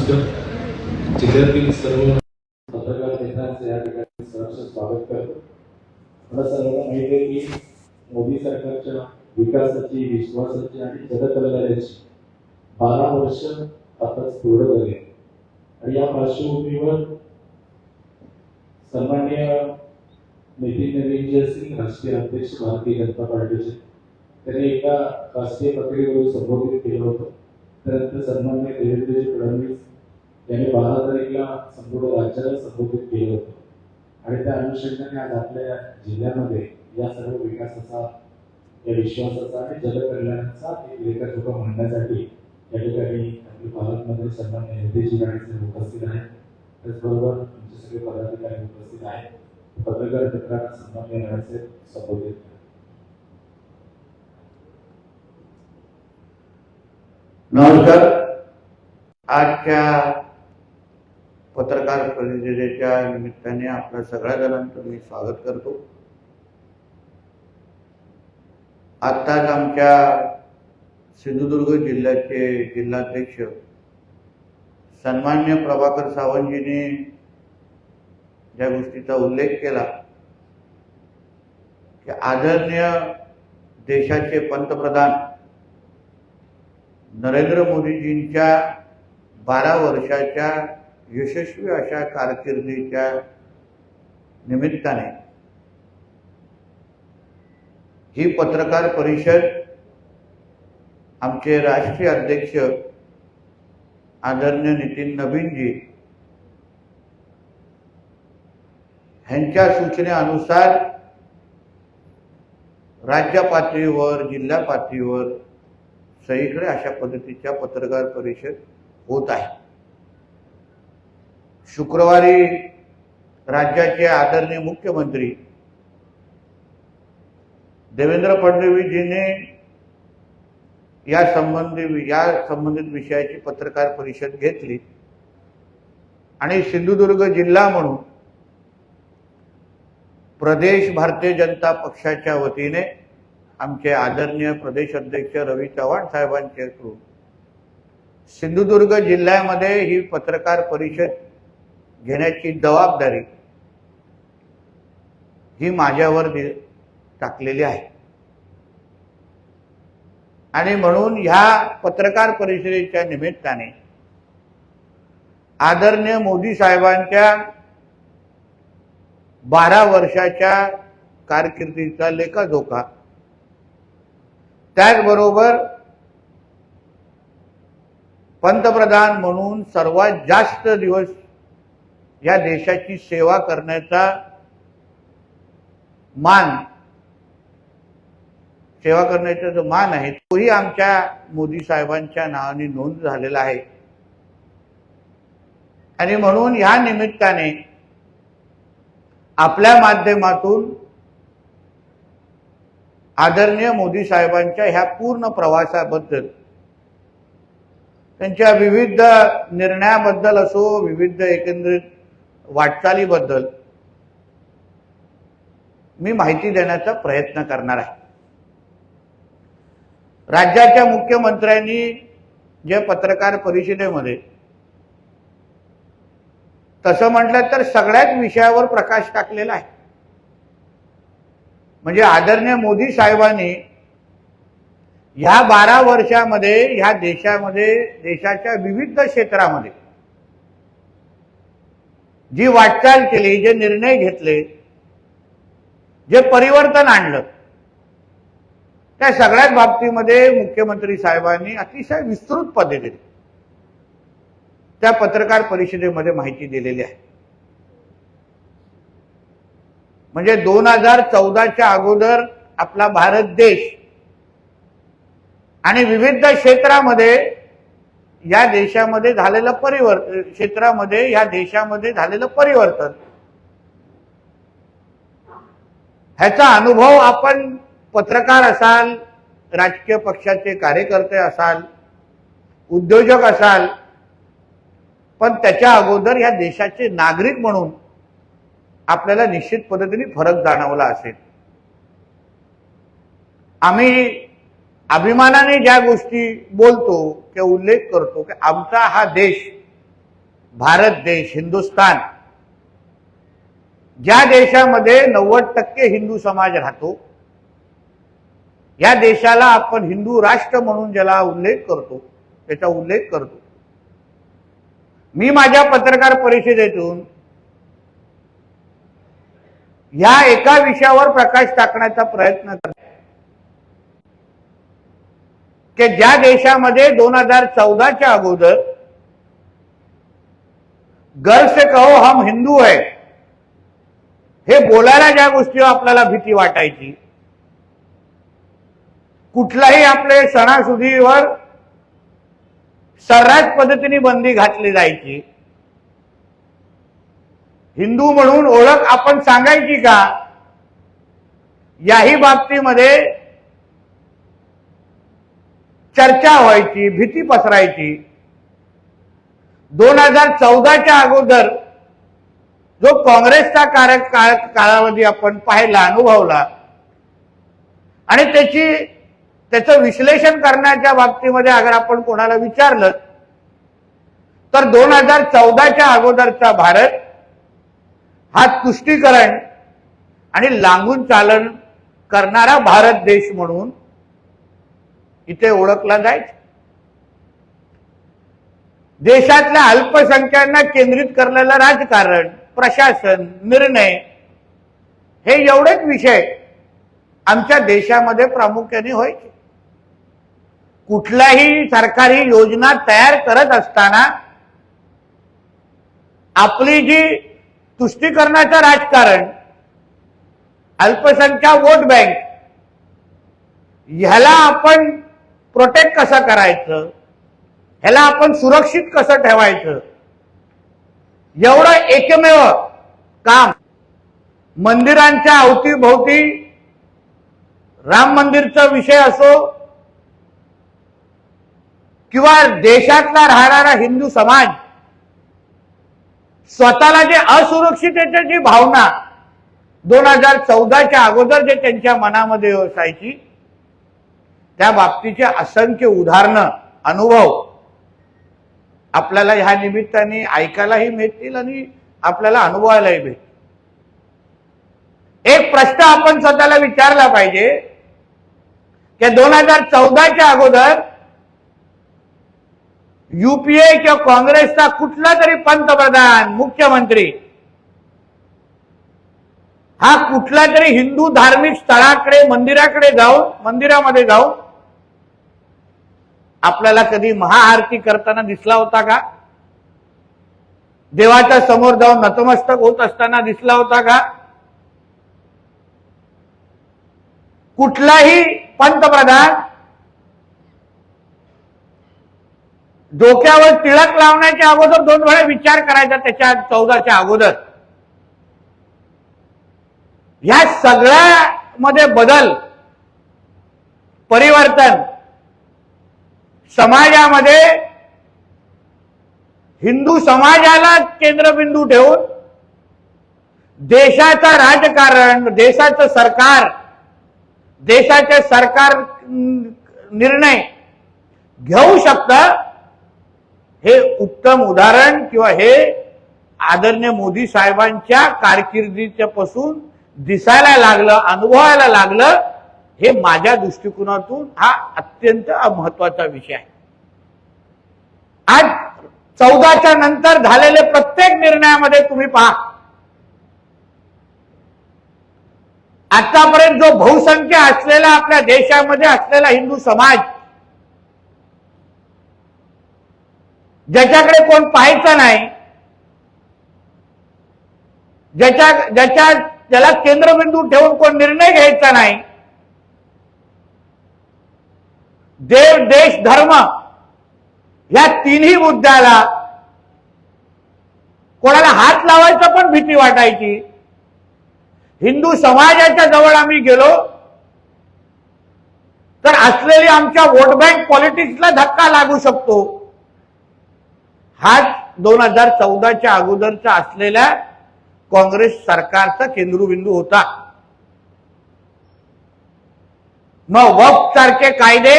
नमस्कार. जिल्ह्यातील सर्व पत्रकार मित्रांचे या ठिकाणी सहर्ष स्वागत करतो. मला सर्वांना माहिती आहे की मोदी सरकारच्या विकासाची, विश्वासाची आणि जनकल्याणाची 12 वर्ष आताच पूर्ण झाली आणि या पार्श्वभूमीवर सन्माननीय नितीन नवीन सिंग राष्ट्रीय अध्यक्ष भारतीय जनता पार्टीचे त्यांनी एका राष्ट्रीय पत्रिकेवर संबोधित केलं होतं. त्यानंतर सन्माननीय देवेंद्रजी फडणवीस यांनी 12 तारीखला संपूर्ण राज्याला संबोधित केलं होतं आणि त्या अनुषंगाने आज आपल्या जिल्ह्यामध्ये या सर्व विकासाचा, या विश्वासाचा आणि जनकल्याणाचा एक लेखाजोखा मांडण्यासाठी या ठिकाणी आपले पालकमंत्री सन्माननीय नितीनजी राणे उपस्थित आहेत. त्याचबरोबर आमचे सगळे पदाधिकारी उपस्थित आहेत. पत्रकार मित्रांना सन्माननीय राणे संबोधित. नमस्कार. आजच्या पत्रकार परिषदेच्या निमित्ताने आपल्या सगळ्या जणांचं मी स्वागत करतो. आत्ताच आमच्या सिंधुदुर्ग जिल्ह्याचे जिल्हाध्यक्ष सन्मान्य प्रभाकर सावंतजींनी ज्या गोष्टीचा उल्लेख केला की आदरणीय देशाचे पंतप्रधान नरेंद्र मोदीजींच्या 12 वर्षाच्या यशस्वी अशा कारकिर्दीच्या निमित्ताने ही पत्रकार परिषद आमचे राष्ट्रीय अध्यक्ष आदरणीय नितीन नवीनजी यांच्या सूचनेनुसार राज्य पातळीवर, जिल्हा पातळीवर सगळीकडे अशा पद्धतीच्या पत्रकार परिषद होत आहे. शुक्रवारी राज्याचे आदरणीय मुख्यमंत्री देवेंद्र फडणवीसजींनी या संबंधित विषयाची पत्रकार परिषद घेतली आणि सिंधुदुर्ग जिल्हा म्हणून प्रदेश भारतीय जनता पक्षाच्या वतीने आमचे आदरणीय प्रदेश अध्यक्ष रवी चव्हाण साहेबांच्याकडून सिंधुदुर्ग जिल्ह्यामध्ये ही पत्रकार परिषद घेण्याची जबाबदारी ही माझ्यावर टाकलेली आहे आणि म्हणून ह्या पत्रकार परिषदेच्या निमित्ताने आदरणीय मोदी साहेबांच्या 12 वर्षाच्या कारकिर्दीचा लेखाजोखा, त्याचबरोबर पंतप्रधान म्हणून सर्वात जास्त दिवस या देशाची सेवा करण्याचा जो मान आहे तोही आमच्या मोदी साहेबांच्या नावाने नोंद झालेला आहे आणि म्हणून ह्या निमित्ताने आपल्या माध्यमातून आदरणीय मोदी साहेबांच्या ह्या पूर्ण प्रवासाबद्दल, त्यांच्या विविध निर्णयाबद्दल असो, विविध एकंदरीत वाटचालीबद्दल मी माहिती देण्याचा प्रयत्न करणार आहे. राज्याच्या मुख्यमंत्र्यांनी जे पत्रकार परिषदेमध्ये तसं म्हटलं तर सगळ्याच विषयावर प्रकाश टाकलेला आहे. म्हणजे आदरणीय मोदी साहेबांनी ह्या 12 वर्षामध्ये ह्या देशामध्ये, देशाच्या विविध क्षेत्रामध्ये जी वाटचाल केली, जे निर्णय घेतले, जे परिवर्तन आणलं, त्या सगळ्याच बाबतीमध्ये मुख्यमंत्री साहेबांनी अतिशय विस्तृत पद्धतीने त्या पत्रकार परिषदेमध्ये माहिती दिलेली आहे. म्हणजे 2014च्या अगोदर आपला भारत देश आणि विविध क्षेत्रामध्ये या देशामध्ये झालेलं परिवर्तन, ह्याचा अनुभव आपण पत्रकार असाल, राजकीय पक्षाचे कार्यकर्ते असाल, उद्योजक असाल, पण त्याच्या अगोदर या देशाचे नागरिक म्हणून आपल्याला निश्चित पद्धतीने फरक जाणवला असेल. आम्ही अभिमानाने ज्या गोष्टी बोलतो किंवा उल्लेख करतो की आमचा हा देश भारत देश, हिंदुस्थान, ज्या देशामध्ये 90% हिंदू समाज राहतो, या देशाला आपण हिंदू राष्ट्र म्हणून ज्याला उल्लेख करतो, त्याचा उल्लेख करतो. मी माझ्या पत्रकार परिषदेतून या एका विषयावर प्रकाश टाकण्याचा प्रयत्न करतो की ज्या देशामध्ये 2014च्या अगोदर गर्व से कहो हम हिंदू है हे बोलायला ज्या गोष्टीवर आपल्याला भीती वाटायची, कुठलाही आपले सणासुदीवर सर्रास पद्धतीने बंदी घातली जायची, हिंदू म्हणून ओळख आपण सांगायची का, याही बाबतीमध्ये चर्चा व्हायची, भीती पसरायची. 2014च्या अगोदर जो काँग्रेसचा कालावधी आपण पाहिला, अनुभवला आणि त्याचं विश्लेषण करण्याच्या बाबतीमध्ये अगर आपण कोणाला विचारलं तर 2014च्या अगोदरचा भारत हा तुष्टीकरण आणि लांबून चालन करणारा भारत देश म्हणून इथे ओळखला जायचा. देशातल्या अल्पसंख्यांना केंद्रित करलेलं राजकारण, प्रशासन, निर्णय हे एवढेच विषय आमच्या देशामध्ये प्रामुख्याने व्हायचे. कुठल्याही सरकारी योजना तयार करत असताना आपली जी तुष्टीकरणाचं राजकारण, अल्पसंख्याक वोट बँक, ह्याला आपण प्रोटेक्ट कसं करायचं, ह्याला आपण सुरक्षित कसं ठेवायचं, एवढं एकमेव काम मंदिरांच्या अवतीभोवती राम मंदिरचा विषय असो किंवा देशातला राहणारा हिंदू समाज स्वतःला जे असुरक्षिततेची भावना 2014च्या अगोदर जे त्यांच्या मनामध्ये असायची, त्या बाबतीचे असंख्य उदाहरणं, अनुभव आपल्याला ह्या निमित्ताने ऐकायलाही मिळतील आणि आपल्याला अनुभवायलाही मिळतील. एक प्रश्न आपण स्वतःला विचारला पाहिजे की 2014च्या अगोदर युपीए किंवा काँग्रेसचा कुठला तरी पंतप्रधान, मुख्यमंत्री हा कुठल्या तरी हिंदू धार्मिक स्थळाकडे, मंदिरामध्ये जाऊन आपल्याला कधी महाआरती करताना दिसला होता का? देवाच्या समोर जाऊन नतमस्तक होत असताना दिसला होता का? कुठलाही पंतप्रधान डोक्यावर टिळक लावण्याच्या अगोदर 2 वेळा विचार करायचा, त्याच्या 14च्या अगोदर. ह्या सगळ्यामध्ये बदल, परिवर्तन समाजामध्ये हिंदू समाजाला केंद्रबिंदू ठेवून देशाचं राजकारण, देशाचं सरकार, देशाचे सरकार निर्णय घेऊ शकतं, हे उत्तम उदाहरण किंवा हे आदरणीय मोदी साहेबांच्या कारकिर्दीच्या पासून दिसायला लागलं, अनुभवायला लागलं. हे माझ्या दृष्टिकोनातून हा अत्यंत महत्वाचा विषय आहे. आज 14च्या नंतर झालेले प्रत्येक निर्णयामध्ये तुम्ही पहा, आतापर्यंत जो बहुसंख्य असलेला आपल्या देशामध्ये असलेला हिंदू समाज, ज्याच्याकडे कोण पाहायचं नाही, ज्याला केंद्रबिंदू ठेवून कोण निर्णय घ्यायचा नाही, देव, देश, धर्म या तिन्ही मुद्द्याला कोणाला हात लावायचा पण भीती वाटायची. हिंदू समाजाच्या जवळ आम्ही गेलो तर असलेली आमच्या वोट बँक पॉलिटिक्सला धक्का लागू शकतो. हाच 2014च्या अगोदरचा असलेल्या काँग्रेस सरकारचा केंद्रबिंदू होता. मग वक्फ सारखे कायदे,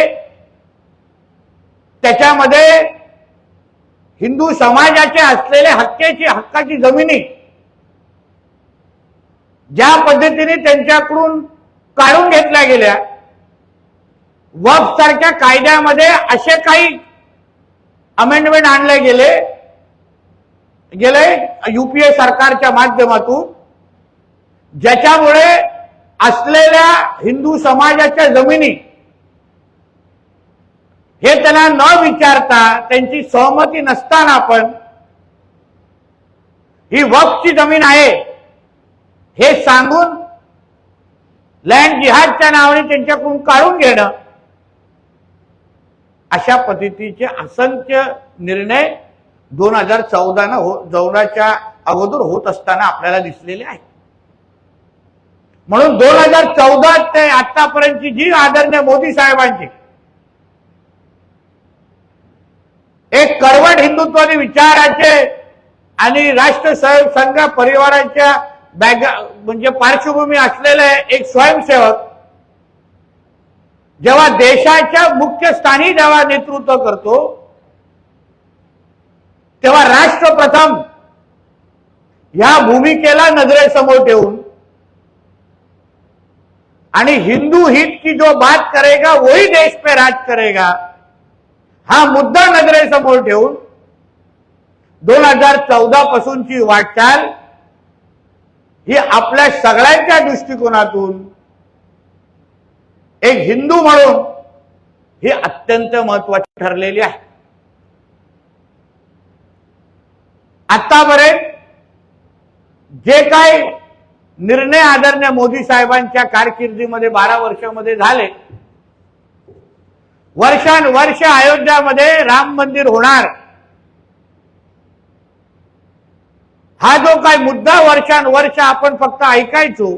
त्याच्यामध्ये हिंदू समाजाचे असलेले हक्काची जमिनी ज्या पद्धतीने त्यांच्याकडून काढून घेतल्या गेल्या, वक्फ सारख्या कायद्यामध्ये असे काही अमेंडमेंट आणले गेले युपीए सरकारच्या माध्यमातून, ज्याच्यामुळे असलेल्या हिंदू समाजाच्या जमिनी हे त्यांना न विचारता, त्यांची सहमती नसताना पण ही वक्फची जमीन आहे हे सांगून लँड जिहादच्या नावाने त्यांच्याकडून काढून घेणं, अशा पद्धतीचे असंख्य निर्णय 2014च्या अगोदर होत असताना आपल्याला दिसलेले आहेत. म्हणून 2014 ते आतापर्यंतची जी आदरणीय मोदी साहेबांची एक कडवट हिंदुत्वादी विचाराचे आणि राष्ट्रसंघ परिवाराच्या म्हणजे पार्श्वभूमी असलेले एक स्वयंसेवक जेव्हा देशाच्या मुख्य स्थानी जेव्हा नेतृत्व करतो, तेव्हा राष्ट्र प्रथम या भूमिकेला नजरेसमोर ठेवून आणि हिंदू हित की जो बात करेगा वही देश पे राज करेगा हा मुद्दा नजरेसमोर ठेवून 2014 पासूनची वाटचाल ही आपल्या सगळ्यांच्या दृष्टिकोनातून एक हिंदू म्हणून ही अत्यंत महत्वाची ठरलेली आहे. आतापर्यंत जे काही निर्णय आदरणीय मोदी साहेबांच्या कारकिर्दीमध्ये 12 वर्षामध्ये झाले, वर्षानुवर्ष अयोध्यामध्ये राम मंदिर होणार हा जो काही मुद्दा वर्षानुवर्ष आपण फक्त ऐकायचो,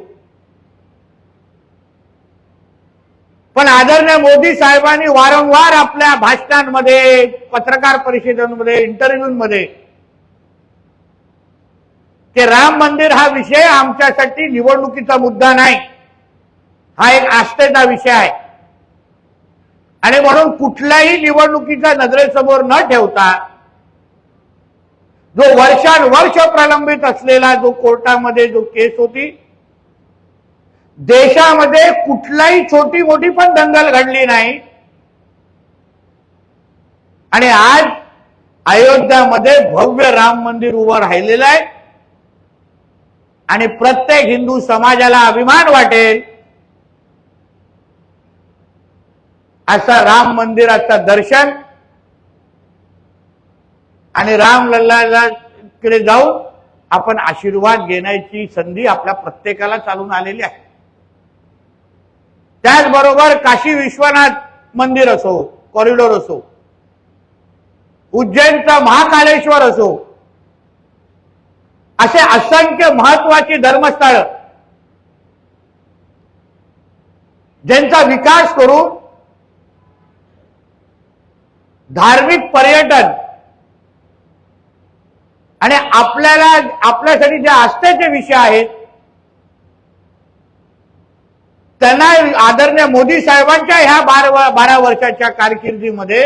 पण आदरणीय मोदी साहेबांनी वारंवार आपल्या भाषणांमध्ये, पत्रकार परिषदांमध्ये, इंटरव्ह्यूमध्ये की राम मंदिर हा विषय आमच्यासाठी निवडणुकीचा मुद्दा नाही, हा एक आस्थेचा विषय आहे आणि म्हणून कुठल्याही निवडणुकीचा नजरेसमोर न ठेवता जो वर्षानुवर्ष प्रलंबित असलेला जो कोर्टामध्ये जो केस होती, देशामध्ये कुठलाही छोटी मोठी पण दंगल घडली नाही आणि आज अयोध्यामध्ये भव्य राम मंदिर उभं राहिलेलं आहे आणि प्रत्येक हिंदू समाजाला अभिमान वाटेल असं राम मंदिराचं दर्शन आणि रामलल्लाकडे जाऊन आपण आशीर्वाद घेण्याची संधी आपल्या प्रत्येकाला चालून आलेली आहे. त्याचबरोबर काशी विश्वनाथ मंदिर असो, कॉरिडॉर असो, उज्जैनचा महाकालेश्वर असो, असे असंख्य महत्वाची धर्मस्थळ ज्यांचा विकास करून धार्मिक पर्यटन आणि आपल्यासाठी जे आस्थेचे विषय आहेत त्यांना आदरणीय मोदी साहेबांच्या ह्या 12 वर्षाच्या कारकिर्दीमध्ये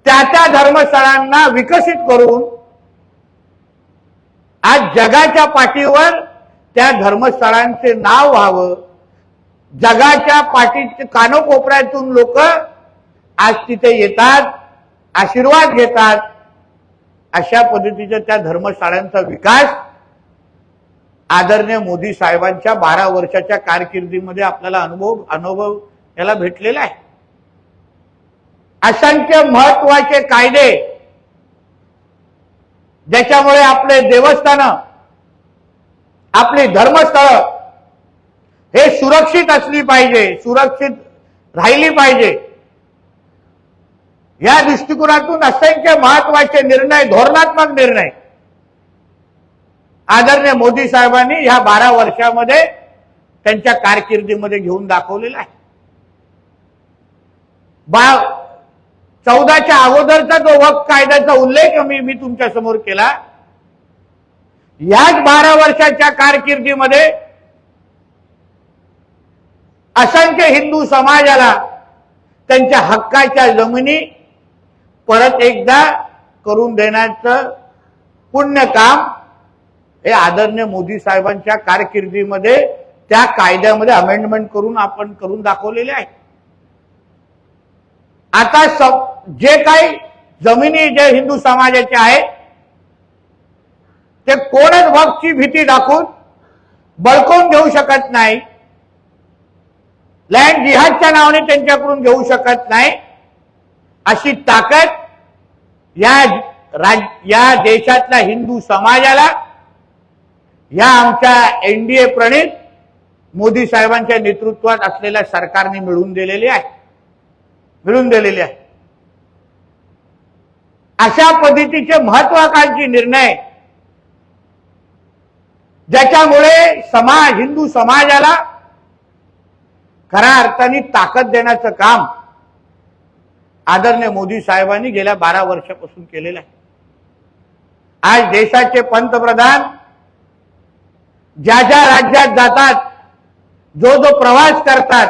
त्या धर्मस्थळांना विकसित करून आज जगाच्या पाठीवर त्या धर्मस्थळांचे नाव व्हावं, जगाच्या पाठीत कानोकोपऱ्यातून लोक आज तिथे येतात, आशीर्वाद घेतात. अशा पद्धतीच्या त्या धर्मशाळांचा विकास आदरणीय मोदी साहेबांच्या 12 वर्षाच्या कारकिर्दीमध्ये आपल्याला अनुभव याला भेटलेला आहे. असंख्य महत्वाचे कायदे ज्याच्यामुळे आपले देवस्थानं, आपली धर्मस्थळं हे सुरक्षित असली पाहिजे, सुरक्षित राहिली पाहिजे, या दृष्टिकोनातून असंख्य महत्वाचे निर्णय, धोरणात्मक निर्णय आदरणीय मोदी साहेबांनी ह्या 12 वर्षामध्ये त्यांच्या कारकिर्दीमध्ये घेऊन दाखवलेला आहे. 14च्या अगोदरचा जो वक्फ कायद्याचा उल्लेख मी तुमच्या समोर केला, याच 12 वर्षाच्या कारकिर्दीमध्ये असंख्य हिंदू समाजाला त्यांच्या हक्काच्या जमिनी परत एकदा करून देण्याचं पुण्य काम हे आदरणीय मोदी साहेबांच्या कारकिर्दीमध्ये त्या कायद्यामध्ये अमेंडमेंट करून आपण करून दाखवलेले आहे. आता जे काही जमिनी जे हिंदू समाजाचे आहेत ते कोणच वक्फची भीती दाखवून बळकवून घेऊ शकत नाही, लँड जिहादच्या नावाने त्यांच्याकडून घेऊ शकत नाही. अशी ताकद या देशातल्या हिंदू समाजाला या आमच्या एनडीए प्रणित मोदी साहेबांच्या नेतृत्वात असलेल्या सरकारने मिळवून दिलेली आहे. अशा पद्धतीचे महत्वाकांक्षी निर्णय ज्याच्यामुळे हिंदू समाजाला खऱ्या अर्थाने ताकद देण्याचं काम आदरणीय मोदी साहेबांनी गेल्या 12 वर्षापासून केलेलं आहे. आज देशाचे पंतप्रधान ज्या ज्या राज्यात जातात, जो प्रवास करतात,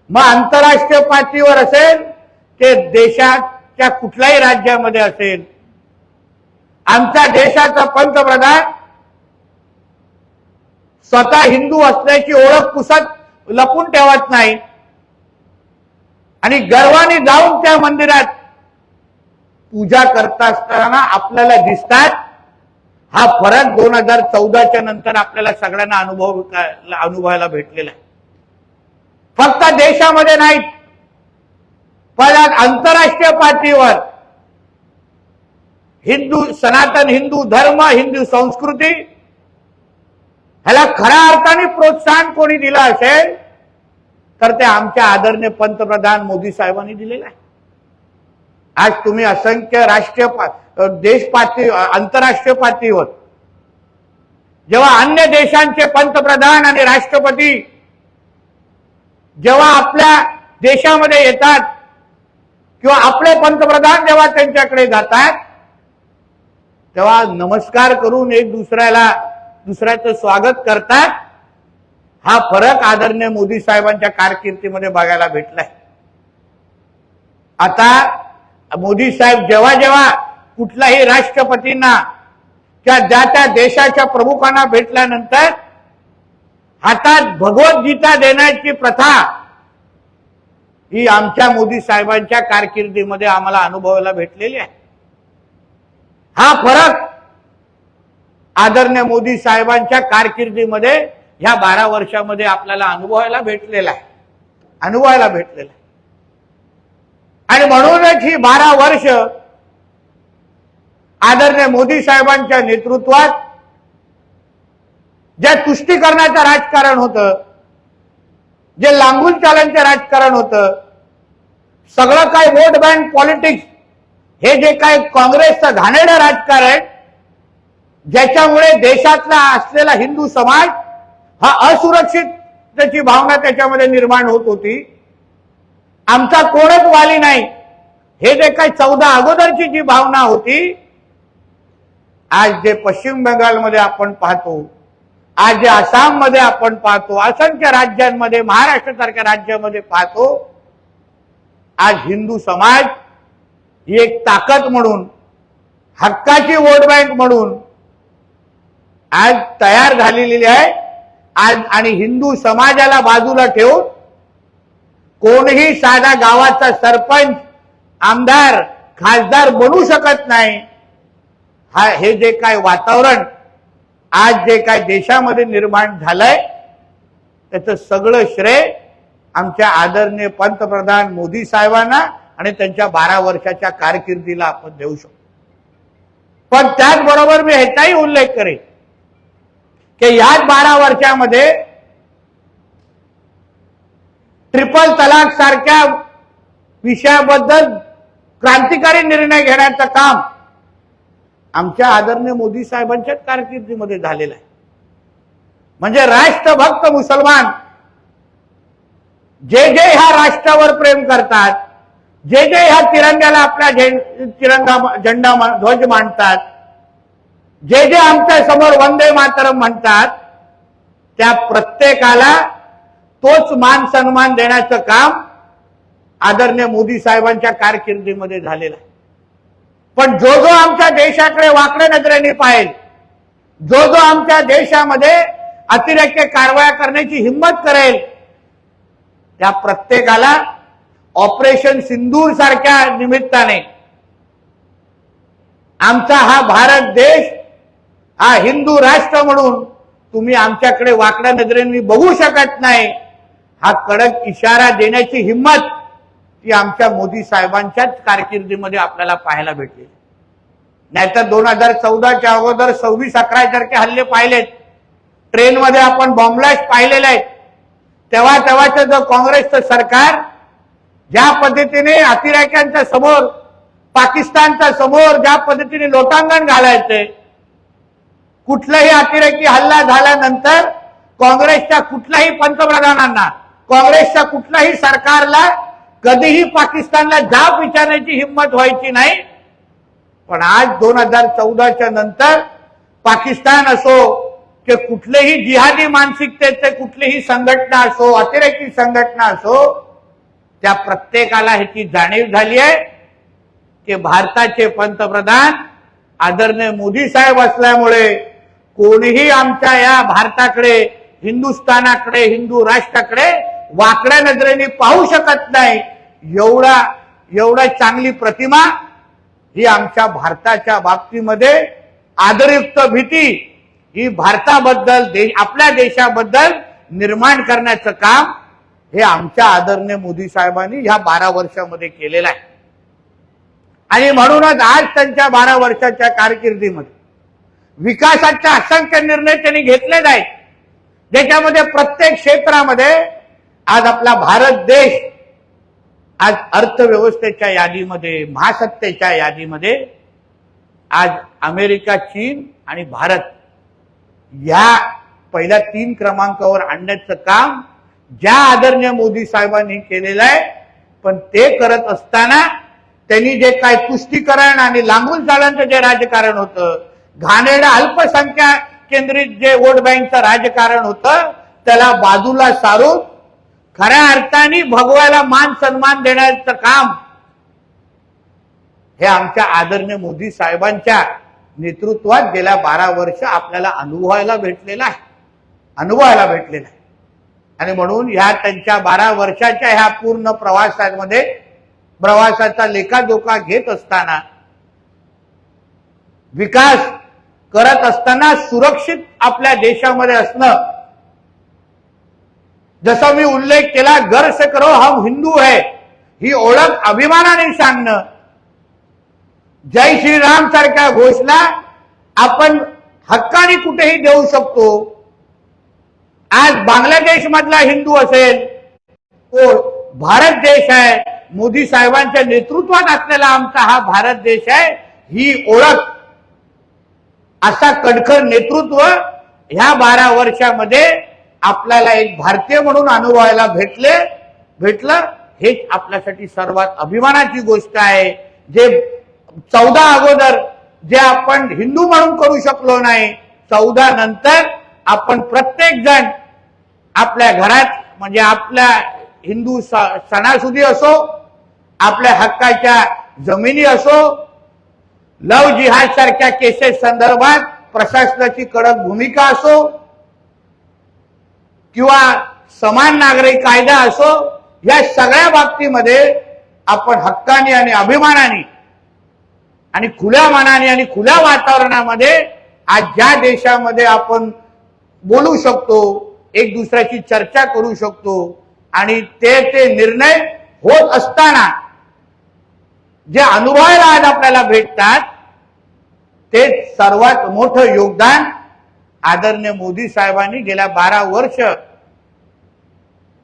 मग आंतरराष्ट्रीय पातळीवर असेल ते देशाच्या कुठल्याही राज्यामध्ये असेल, आमच्या देशाचा पंतप्रधान स्वतः हिंदू असल्याची ओळख पुसत लपून ठेवत नाही आणि गर्वाने जाऊन त्या मंदिरात पूजा करत असताना आपल्याला दिसतात. हा फरक 2014च्या नंतर आपल्याला सगळ्यांना अनुभवायला भेटलेला आहे. फक्त देशामध्ये नाहीत, पण आंतरराष्ट्रीय पातळीवर सनातन हिंदू धर्म, हिंदू संस्कृती ह्याला खऱ्या अर्थाने प्रोत्साहन कोणी दिलं असेल तर ते आमच्या आदरणीय पंतप्रधान मोदी साहेबांनी दिलेलं आहे. आज तुम्ही असंख्य आंतरराष्ट्रीय पातळीवर जेव्हा अन्य देशांचे पंतप्रधान आणि राष्ट्रपती जेव्हा आपल्या देशामध्ये येतात किंवा आपले पंतप्रधान जेव्हा त्यांच्याकडे जातात तेव्हा नमस्कार करून एक दुसऱ्याचं स्वागत करतात. हा फरक आदरणीय मोदी साहेबांच्या कारकिर्दीमध्ये बघायला भेटलाय. आता मोदी साहेब जेव्हा कुठल्याही राष्ट्रपतींना किंवा त्या देशाच्या प्रमुखांना भेटल्यानंतर हातात भगवद्गीता देण्याची प्रथा ही आमच्या मोदी साहेबांच्या कारकिर्दीमध्ये आम्हाला अनुभवायला भेटलेली आहे. हा फरक आदरणीय मोदी साहेबांच्या कारकिर्दीमध्ये ह्या 12 वर्षामध्ये आपल्याला अनुभवायला भेटलेला आहे. आणि म्हणूनच ही 12 वर्ष आदरणीय मोदी साहेबांच्या नेतृत्वात जे तुष्टीकरणाचं राजकारण होतं, जे लांबून चालण्याचं राजकारण होतं, सगळं काय वोट बँक पॉलिटिक्स, हे जे काय काँग्रेसचं घाणेरडं राजकारण ज्याच्यामुळे देशातला असलेला हिंदू समाज हा असुरक्षिततेची भावना त्याच्यामध्ये निर्माण होत होती. आमचा कोणच वाली नाही हे जे काही 14 अगोदरची जी भावना होती, आज जे पश्चिम बंगालमध्ये आपण पाहतो, आज जे आसाममध्ये आपण पाहतो, असंख्य राज्यांमध्ये, महाराष्ट्रासारख्या राज्यामध्ये पाहतो, आज हिंदू समाज ही एक ताकद म्हणून, हक्काची वोट बँक म्हणून आज तयार झालेली आहे. आज आणि हिंदू समाजाला बाजूला ठेवून कोणीही साधा गावाचा सरपंच, आमदार, खासदार बनू शकत नाही. हे जे काय वातावरण आज जे काय देशामध्ये निर्माण झालंय त्याचं सगळं श्रेय आमच्या आदरणीय पंतप्रधान मोदी साहेबांना आणि त्यांच्या 12 वर्षाच्या कारकिर्दीला आपण देऊ शकतो. पण त्याचबरोबर मी ह्याचाही उल्लेख करेन की याच 12 वर्षामध्ये ट्रिपल तलाक सारख्या विषयाबद्दल क्रांतिकारी निर्णय घेण्याचं काम आमच्या आदरणीय मोदी साहेबांच्याच कारकिर्दीमध्ये झालेलं आहे. म्हणजे राष्ट्रभक्त मुसलमान जे ह्या राष्ट्रावर प्रेम करतात, जे ह्या तिरंग्याला आपला झेंडा ध्वज मांडतात, जे आमच्या समोर वंदे मातरम म्हणतात, त्या प्रत्येकाला तोच मान सन्मान देण्याचं काम आदरणीय मोदी साहेबांच्या कारकिर्दीमध्ये झालेलं आहे. पण जो जो आमच्या देशाकडे वाकड्या नजरेने पाहिल, जो जो आमच्या देशामध्ये अतिरेकी कारवाया करण्याची हिंमत करेल, त्या प्रत्येकाला ऑपरेशन सिंदूर सारख्या निमित्ताने आमचा हा भारत देश हा हिंदू राष्ट्र म्हणून तुम्ही आमच्याकडे वाकड्या नजरेने बघू शकत नाही, हा कडक इशारा देण्याची हिंमत ती आमच्या मोदी साहेबांच्याच कारकिर्दीमध्ये आपल्याला पाहायला भेटली. नाहीतर 2014च्या अगोदर 26/11 सारखे हल्ले पाहिलेत, ट्रेनमध्ये आपण बॉम्बलास्ट पाहिलेले आहेत. तेव्हाचं जो काँग्रेसचं सरकार ज्या पद्धतीने अतिरेक्यांच्या समोर, पाकिस्तानच्या समोर ज्या पद्धतीने लोटांगण घालायचे, कुठलाही अतिरेकी हल्ला झाल्यानंतर काँग्रेसच्या कुठल्याही पंतप्रधानांना, काँग्रेसच्या कुठल्याही सरकारला कधीही पाकिस्तानला जाब विचारण्याची हिंमत व्हायची नाही. पण आज 2014च्या नंतर पाकिस्तान असो की कुठलेही जिहादी मानसिकतेचे कुठलीही संघटना असो, अतिरेकी संघटना असो, त्या प्रत्येकाला ह्याची जाणीव झाली आहे की भारताचे पंतप्रधान आदरणीय मोदी साहेब असल्यामुळे कोणीही आमच्या या भारताकडे, हिंदुस्थानाकडे, हिंदू राष्ट्राकडे वाकड्या नजरेने पाहू शकत नाही. एवढा चांगली प्रतिमा ही आमच्या भारताच्या बाबतीमध्ये आदरयुक्त भीती ही भारताबद्दल, आपल्या देशाबद्दल निर्माण करण्याचं काम हे आमच्या आदरणीय मोदी साहेबांनी ह्या 12 वर्षामध्ये केलेलं आहे. आणि म्हणूनच आज त्यांच्या 12 वर्षाच्या कारकिर्दीमध्ये विकासाचे असंख्य निर्णय त्यांनी घेतलेले आहेत, ज्याच्यामध्ये प्रत्येक क्षेत्रामध्ये आज आपला भारत देश आज अर्थव्यवस्थेच्या यादीमध्ये, महासत्तेच्या यादीमध्ये आज अमेरिका, चीन आणि भारत या पहिल्या 3 क्रमांकावर आणण्याचं काम ज्या आदरणीय मोदी साहेबांनी केलेलं आहे. पण ते करत असताना त्यांनी जे काय तुष्टीकरण आणि लांबून चालण्याचं जे राजकारण होतं, घाणेरडं अल्पसंख्याक केंद्रित जे वोट बँकचं राजकारण होतं, त्याला बाजूला सारून खऱ्या अर्थाने भगवाला मान सन्मान देण्याचं काम हे आमच्या आदरणीय मोदी साहेबांच्या नेतृत्वात गेल्या 12 वर्ष आपल्याला अनुभवायला भेटलेला आहे. आणि म्हणून ह्या त्यांच्या 12 वर्षाच्या ह्या पूर्ण प्रवासाचा लेखाजोखा घेत असताना, विकास करत असताना सुरक्षित आपल्या देशामध्ये असणं, जसा मी उल्लेख केला, गर्व से करो हम हिंदू है ही ओळख अभिमानाने सांगणं, जय श्रीराम सारख्या घोषणा आपण हक्काने कुठेही देऊ शकतो. आज बांगलादेश मधला हिंदू असेल, तो भारत देश आहे, मोदी साहेबांच्या नेतृत्वात असलेला आमचा हा भारत देश आहे, ही ओळख, असा कडखर नेतृत्व ह्या 12 वर्षामध्ये आपल्याला एक भारतीय म्हणून अनुभवायला भेटलं. हेच आपल्यासाठी सर्वात अभिमानाची गोष्ट आहे. जे 14 अगोदर जे आपण हिंदू म्हणून करू शकलो नाही, 14 नंतर आपण प्रत्येक जण आपल्या घरात, म्हणजे आपल्या हिंदू सणासुदी असो, आपल्या हक्काच्या जमिनी असो, लव जिहाद सारख्या केसेस संदर्भात प्रशासनाची कडक भूमिका असो, किंवा समान नागरिक कायदा असो, या सगळ्या बाबतीमध्ये आपण हक्काने आणि अभिमानाने आणि खुल्या मनाने आणि खुल्या वातावरणामध्ये आज ज्या देशामध्ये आपण बोलू शकतो, एक दुसऱ्याची चर्चा करू शकतो, आणि ते निर्णय होत असताना जे अनुभवायला आज आपल्याला भेटतात, ते सर्वात मोठं योगदान आदरणीय मोदी साहेबांनी गेल्या 12 वर्ष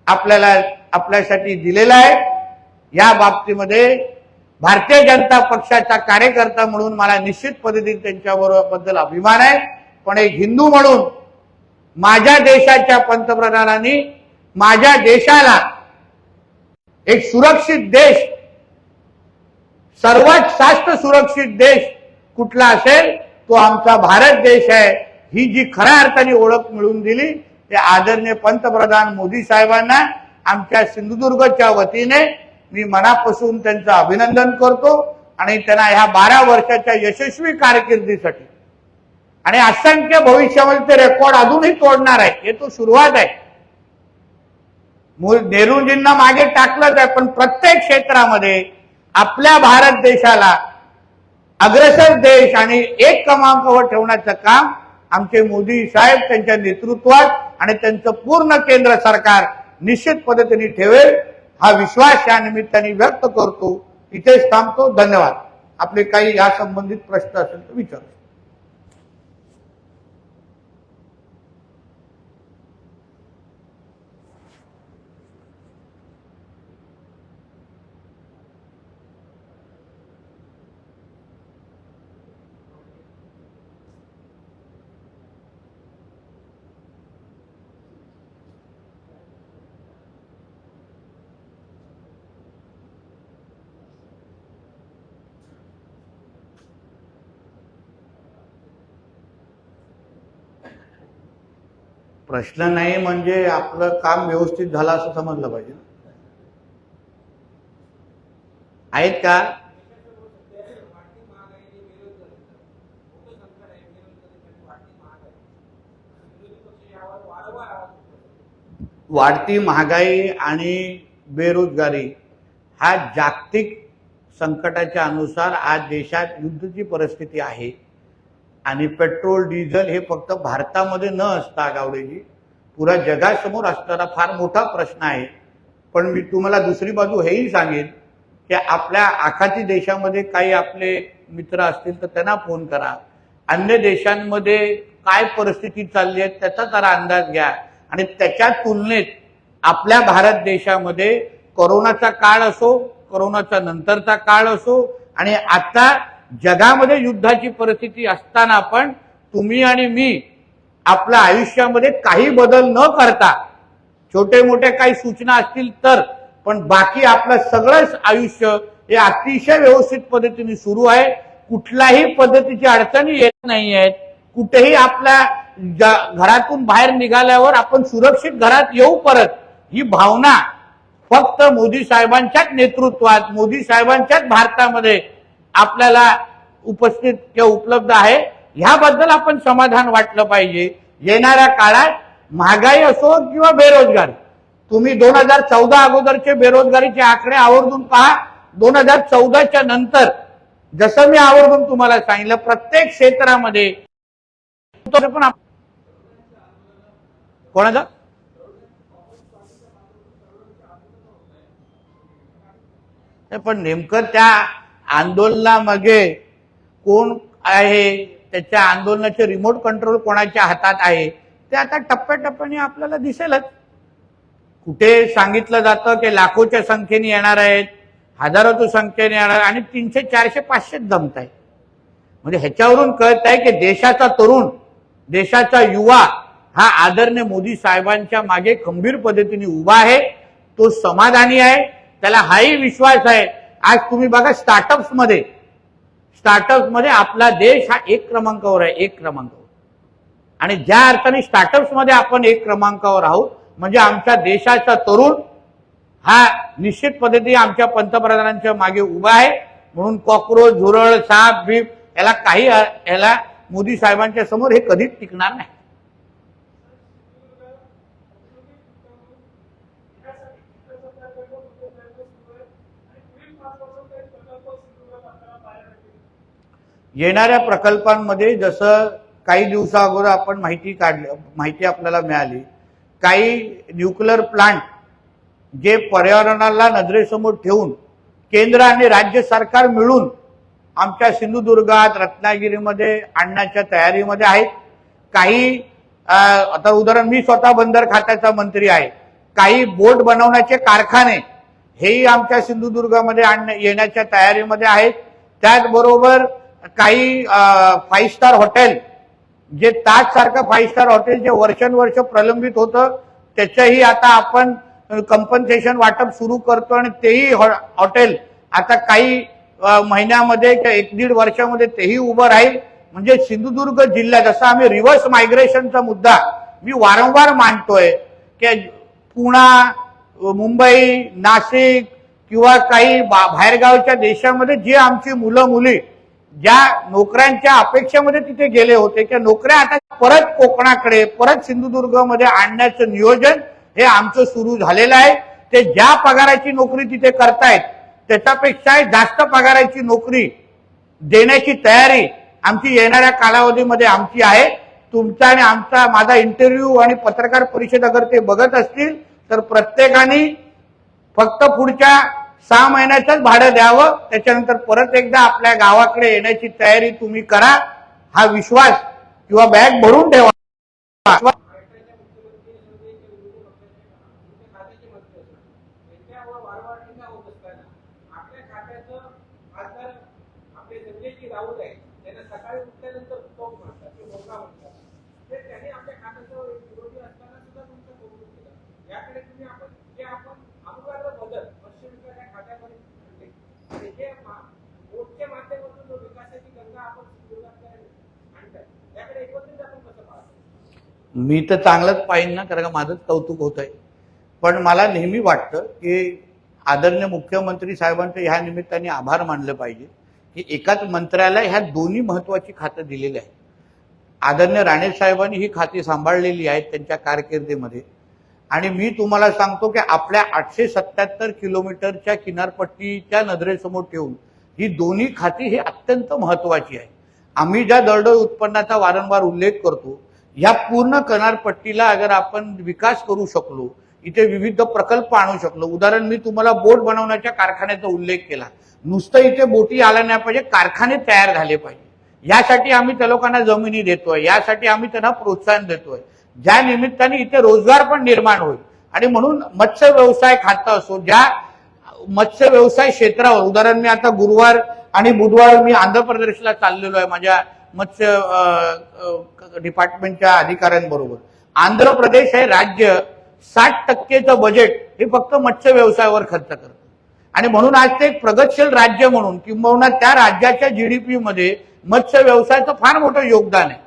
आपल्यासाठी दिलेलं आहे. या बाबतीमध्ये भारतीय जनता पक्षाचा कार्यकर्ता म्हणून मला निश्चित पद्धतीने त्यांच्याबद्दल अभिमान आहे. पण एक हिंदू म्हणून माझ्या देशाच्या पंतप्रधानांनी माझ्या देशाला एक सुरक्षित देश, सर्वात जास्त सुरक्षित देश कुठला असेल तो आमचा भारत देश आहे, ही जी खऱ्या अर्थाने ओळख मिळवून दिली ते आदरणीय पंतप्रधान मोदी साहेबांना आमच्या सिंधुदुर्गच्या वतीने मी मनापासून त्यांचं अभिनंदन करतो. आणि त्यांना ह्या 12 वर्षाच्या यशस्वी कारकिर्दीसाठी आणि असंख्य भविष्यामध्ये ते रेकॉर्ड अजूनही तोडणार आहे. हे तो सुरुवात आहे. नेहरूजींना मागे टाकलंच आहे, पण प्रत्येक क्षेत्रामध्ये आपल्या भारत देशाला अग्रेसर देश आणि एक क्रमांकावर ठेवण्याचं काम आमचे मोदी साहेब त्यांच्या नेतृत्वात आणि त्यांचं पूर्ण केंद्र सरकार निश्चित पद्धतीने ठेवेल, हा विश्वास या निमित्ताने व्यक्त करतो. इथेच थांबतो. धन्यवाद. आपले काही या संबंधित प्रश्न असेल तर विचारू. प्रश्न नाही म्हणजे आपलं काम व्यवस्थित झालं असं समजलं पाहिजे. आहेत का? वाढती महागाई आणि बेरोजगारी हा जागतिक संकटाच्या अनुसार आज देशात युद्धाची परिस्थिती आहे आणि पेट्रोल डिझेल हे फक्त भारतामध्ये न असता गावडेजी पुऱ्या जगासमोर असणारा फार मोठा प्रश्न आहे. पण मी तुम्हाला दुसरी बाजू हेही सांगेन की आपल्या आखाती देशामध्ये काही आपले मित्र असतील तर त्यांना फोन करा. अन्य देशांमध्ये काय परिस्थिती चालली आहे त्याचा जरा अंदाज घ्या आणि त्याच्या तुलनेत आपल्या भारत देशामध्ये कोरोनाचा काळ असो, कोरोनाचा नंतरचा काळ असो आणि आता जगामध्ये युद्धाची परिस्थिती असताना पण तुम्ही आणि मी आपल्या आयुष्यामध्ये काही बदल न करता छोटे मोठे काही सूचना असतील तर पण बाकी आपलं सगळंच आयुष्य हे अतिशय व्यवस्थित पद्धतीने सुरू आहे. कुठल्याही पद्धतीची अडचणी येत नाही आहेत. कुठेही आपल्या घरातून बाहेर निघाल्यावर आपण सुरक्षित घरात येऊ परत ही भावना फक्त मोदी साहेबांच्याच नेतृत्वात मोदी साहेबांच्याच भारतामध्ये आपल्याला उपस्थित किंवा उपलब्ध आहे. ह्याबद्दल आपण समाधान वाटलं पाहिजे. येणाऱ्या काळात महागाई असो किंवा बेरोजगारी, तुम्ही 2014 अगोदरचे बेरोजगारीचे आकडे आवर्जून पहा. 2014च्या नंतर जसं मी आवर्जून तुम्हाला सांगितलं प्रत्येक क्षेत्रामध्ये पण कोणाचा पण नेमकं त्या आंदोलनामागे कोण आहे, त्याच्या आंदोलनाचे रिमोट कंट्रोल कोणाच्या हातात आहे ते आता टप्प्याटप्प्याने आपल्याला दिसेलच. कुठे सांगितलं जातं की लाखोच्या संख्येने येणार आहेत, हजारोच्या संख्येने येणार आणि 300, 400, 500 जमत आहे. म्हणजे ह्याच्यावरून कळत आहे की देशाचा तरुण, देशाचा युवा हा आदरणीय मोदी साहेबांच्या मागे खंबीर पद्धतीने उभा आहे. तो समाधानी आहे. त्याला हाही विश्वास आहे. आज तुम्ही बघा स्टार्टअप्स मध्ये आपला देश हा 1 क्रमांकावर आहे. 1 क्रमांकावर. आणि ज्या अर्थाने स्टार्टअप्स मध्ये आपण 1 क्रमांकावर आहोत म्हणजे आमच्या देशाचा तरुण हा निश्चित पद्धतीने आमच्या पंतप्रधानांच्या मागे उभा आहे. म्हणून कॉक्रोच, झुरळ, साप, बीप याला मोदी साहेबांच्या समोर हे कधीच टिकणार नाही. येणाऱ्या प्रकल्पांमध्ये जसं काही दिवसा अगोदर आपण माहिती आपल्याला मिळाली, काही न्यूक्लिअर प्लांट जे पर्यावरणाला नजरेसमोर ठेवून केंद्र आणि राज्य सरकार मिळून आमच्या सिंधुदुर्गात, रत्नागिरीमध्ये आणण्याच्या तयारीमध्ये आहेत. काही आता उदाहरण मी स्वतः बंदर खात्याचा मंत्री आहे. काही बोट बनवण्याचे कारखाने हेही आमच्या सिंधुदुर्गामध्ये येण्याच्या तयारीमध्ये आहेत. त्याचबरोबर काही 5 स्टार हॉटेल जे ताज सारखं 5 स्टार हॉटेल जे वर्षानुवर्ष प्रलंबित होतं त्याच्याही आता आपण कंपन्सेशन वाटप सुरू करतो आणि तेही हॉटेल आता काही महिन्यामध्ये किंवा 1-1.5 वर्षामध्ये तेही उभं राहील. म्हणजे सिंधुदुर्ग जिल्हा जसा आम्ही रिव्हर्स मायग्रेशनचा मुद्दा मी वारंवार मांडतोय की पुणा, मुंबई, नाशिक, किंवा काही बाहेरगावच्या देशामध्ये जे आमची मुलं मुली ज्या नोकऱ्यांच्या अपेक्षेमध्ये तिथे गेले होते त्या नोकऱ्या आता परत कोकणाकडे परत सिंधुदुर्गमध्ये आणण्याचं नियोजन हे आमचं सुरू झालेलं आहे. ते ज्या पगाराची नोकरी तिथे करतायत त्याच्यापेक्षा जास्त पगाराची नोकरी देण्याची तयारी आमची येणाऱ्या कालावधीमध्ये आमची आहे. तुमचा आणि आमचा माझा इंटरव्ह्यू आणि पत्रकार परिषद अगर ते बघत असतील तर प्रत्येकाने फक्त पुढच्या 6 महिन्याचंच भाडं द्यावं, त्याच्यानंतर परत एकदा आपल्या गावाकडे येण्याची तयारी तुम्ही करा. हा विश्वास किंवा बॅग भरून ठेवा. सकाळी उठल्यानंतर टोक मारतात की मोका म्हणतात ते त्यांनी आपल्या खात्याचं विरोधी असताना सुद्धा तुमचं कौतुक केलं. याकडे तुम्ही आपण अनुवाद बदल पश्चिम विकास या खात्यामध्ये आणले आणि हे वोटच्या माध्यमातून जो विकासाची गंगा आपण सिंधुदुर्गात आणताय याकडे एकत्रित आपण कसं पाहतो? मी तर चांगलंच पाहिजे ना, कारण माझंच कौतुक होत आहे. पण मला नेहमी वाटतं की आदरणीय मुख्यमंत्री साहेबांचं ह्या निमित्ताने आभार मानलं पाहिजे की एकाच मंत्र्याला ह्या दोन्ही महत्वाची खातं दिलेली आहेत. आदरणीय राणे साहेबांनी ही खाती सांभाळलेली आहेत त्यांच्या कारकिर्दीमध्ये. आणि मी तुम्हाला सांगतो की आपल्या 877 किलोमीटरच्या किनारपट्टीच्या नजरेसमोर ठेवून ही दोन्ही खाती ही अत्यंत महत्वाची आहे. आम्ही ज्या दरडोई उत्पन्नाचा वारंवार उल्लेख करतो, ह्या पूर्ण किनारपट्टीला अगर आपण विकास करू शकलो, इथे विविध प्रकल्प आणू शकलो. उदाहरण मी तुम्हाला बोट बनवण्याच्या कारखान्याचा उल्लेख केला. नुसतं इथे बोटी आल्या नाही पाहिजे, कारखाने तयार झाले पाहिजे. यासाठी आम्ही त्या लोकांना जमिनी देतोय, यासाठी आम्ही त्यांना प्रोत्साहन देतोय, ज्या निमित्ताने इथे रोजगार पण निर्माण होईल. आणि म्हणून मत्स्य व्यवसाय खातं असो, ज्या मत्स्य व्यवसाय क्षेत्रावर उदाहरण मी आता गुरुवार आणि बुधवार मी आंध्र प्रदेशला चाललेलो आहे माझ्या मत्स्य डिपार्टमेंटच्या अधिकाऱ्यांबरोबर. आंध्र प्रदेश हे राज्य 60% बजेट हे फक्त मत्स्य व्यवसायावर खर्च करतं. आणि म्हणून आज ते एक प्रगतशील राज्य म्हणून किंबहुना त्या राज्याच्या जीडीपी मध्ये मत्स्य व्यवसायाचं फार मोठं योगदान आहे.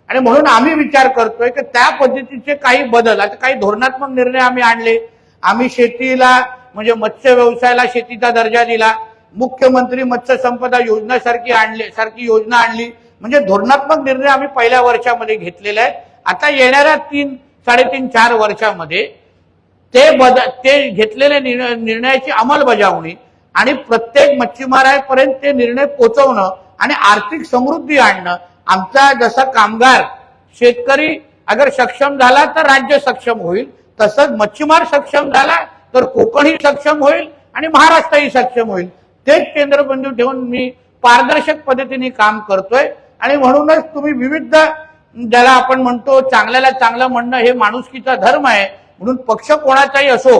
आणि म्हणून आम्ही विचार करतोय की त्या पद्धतीचे काही बदल, आता काही धोरणात्मक निर्णय आम्ही आणले. आम्ही शेतीला म्हणजे मत्स्य व्यवसायाला शेतीचा दर्जा दिला. मुख्यमंत्री मत्स्य संपदा योजना सारखी योजना आणली. म्हणजे धोरणात्मक निर्णय आम्ही पहिल्या वर्षामध्ये घेतलेले आहेत. आता येणाऱ्या 3-3.5-4 वर्षामध्ये ते घेतलेल्या निर्णयाची अंमलबजावणी आणि प्रत्येक मच्छीमारापर्यंत ते निर्णय पोहोचवणं आणि आर्थिक समृद्धी आणणं. आमचा जसा कामगार शेतकरी अगर सक्षम झाला तर राज्य सक्षम होईल, तसंच मच्छीमार सक्षम झाला तर कोकणही सक्षम होईल आणि महाराष्ट्रही सक्षम होईल. तेच केंद्रबिंदू ठेवून मी पारदर्शक पद्धतीने काम करतोय. आणि म्हणूनच तुम्ही विविध ज्याला आपण म्हणतो चांगल्याला चांगलं म्हणणं हे माणुसकीचा धर्म आहे. म्हणून पक्ष कोणाचाही असो,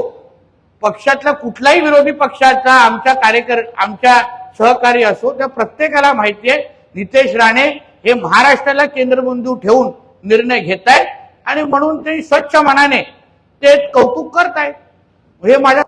पक्षातला कुठलाही विरोधी पक्षाचा आमच्या सहकारी असो, त्या प्रत्येकाला माहिती आहे नितेश राणे हे महाराष्ट्राला केंद्रबिंदू ठेवून निर्णय घेत आहेत. आणि म्हणून ते स्वच्छ मनाने ते कौतुक करत आहेत. हे माझ्या